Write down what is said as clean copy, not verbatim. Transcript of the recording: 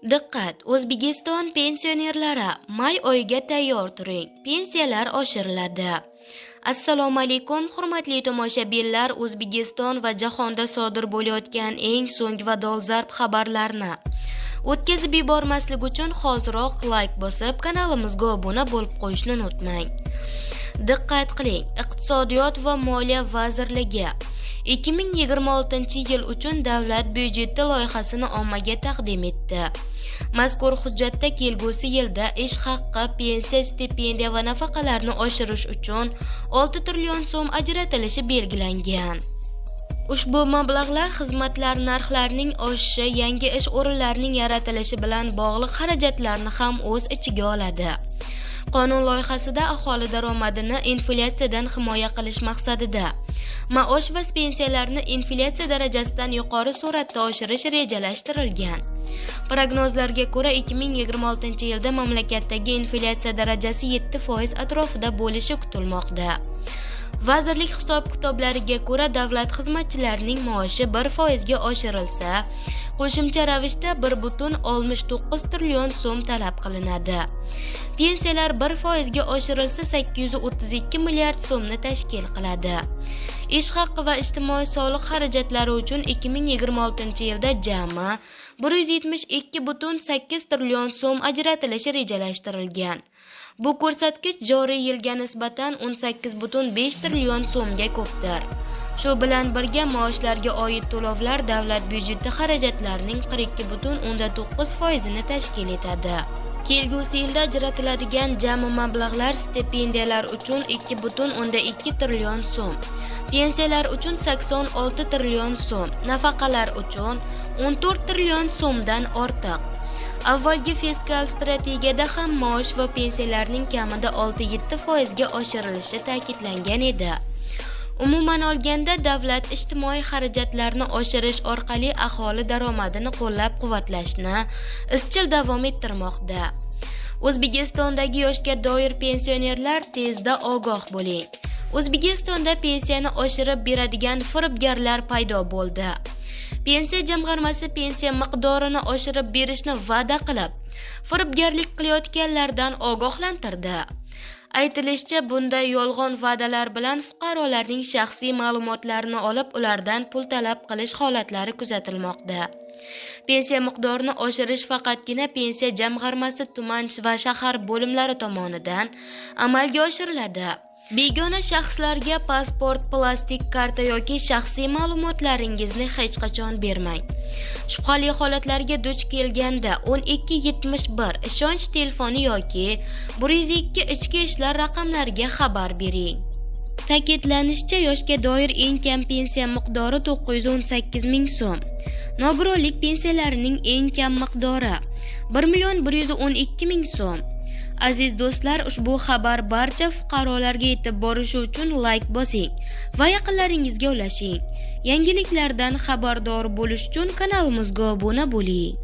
Diqqat! O'zbekiston pensionerlari may oyiga tayyor turing. Pensiyalar oshiriladi. Assalomu alaykum, hurmatli tomoshabinlar. O'zbekiston va jahonda sodir bo'layotgan eng so'nggi va dolzarb xabarlarni o'tkazib yubormaslik uchun hoziroq like bosib, kanalimizga obuna bo'lib qo'yishni unutmang. Diqqat qiling. Iqtisodiyot va Moliya vazirligi 2026 yil uchun davlat byudjeti loyihasini ommaga taqdim etdi. Mazkur hujjatda kelgusi yilda ish haqqi, pensiya, stipendiya va nafaqalarni oshirish uchun 6 trillion so'm ajratilishi belgilangan. Ushbu mablag'lar xizmatlar narxlarining oshishi, yangi ish o'rinlarining yaratilishi bilan bog'liq xarajatlarni ham o'z ichiga oladi. Qonun loyihasida aholi daromadini inflyatsiyadan himoya qilish maqsadida maosh va pensiyalarni inflyatsiya darajasidan yuqori sur'atda oshirish rejalashtirilgan. Prognozlarga ko'ra 2026 yilda mamlakatdagi inflyatsiya darajasi 7% atrofida bo'lishi kutilmoqda. Vazirlik hisob-kitoblariga ko'ra davlat xizmatchilarining maoshi 1% ga oshirilsa, qo'shimcha ravishda 1,69 trillion so'm talab qilinadi. Pensiyalar 1% ga oshirilsa 832 milliard so'mni tashkil qiladi. Ish haqqi va ijtimoiy soliq xarajatlari uchun 2026 yilda jami 172,8 trillion so'm ajratilishi rejalashtirilgan. Bu ko'rsatkich joriy yilga nisbatan 18,5 trillion so'mga ko'pdir. Shu bilan birga maoshlarga oid to'lovlar davlat byudjeti xarajatlarining 42,9% ni tashkil etadi. Kelgusi yilda ajratiladigan jami mablag'lar stipendiyalar uchun 2,2 trillion so'm, pensiyalar uchun 86 trillion so'm, nafaqalar uchun 14 trillion so'mdan ortiq. Avvalgi fiskal strategiyada ham maosh va pensiyalarning kamida 6-7% ga oshirilishi ta'kidlangan edi. Umuman olganda davlat ijtimoiy xarajatlarni oshirish orqali aholi daromadini qo'llab-quvvatlashni izchil davom ettirmoqda. O'zbekistondagi yoshga doir pensionerlar tezda ogoh bo'ling. O'zbekistonda pensiyani oshirib beradigan firibgarlar paydo bo'ldi. Pensiya jamg'armasi pensiya miqdorini oshirib berishni va'da qilib, firibgarlik qilayotganlardan ogohlantirdi. Aytilishicha, bunday yolg'on va'dalar bilan fuqarolarning shaxsiy ma'lumotlarini olib, ulardan pul talab qilish holatlari kuzatilmoqda. Pensiya miqdorini oshirish faqatgina pensiya jamg'armasi tuman va shahar bo'limlari tomonidan amalga oshiriladi. Begona shaxslarga pasport, plastik karta yoki shaxsiy ma'lumotlaringizni hech qachon bermang. Shubhali holatlarga duch kelganda 1271 ishonch telefoni yoki 102 ichki ishlar raqamlariga xabar bering. Ta'kidlanishicha, yoshga doir eng kam pensiya miqdori 918 ming so'm. Nogironlik pensiyalarining eng kam miqdori 1,112 ming so'm. Aziz do'stlar, ushbu xabar barcha fuqarolarga yetib borishi uchun like bosing va yaqinlaringizga ulashing. Yangiliklardan xabardor bo'lish uchun kanalimizga obuna bo'ling.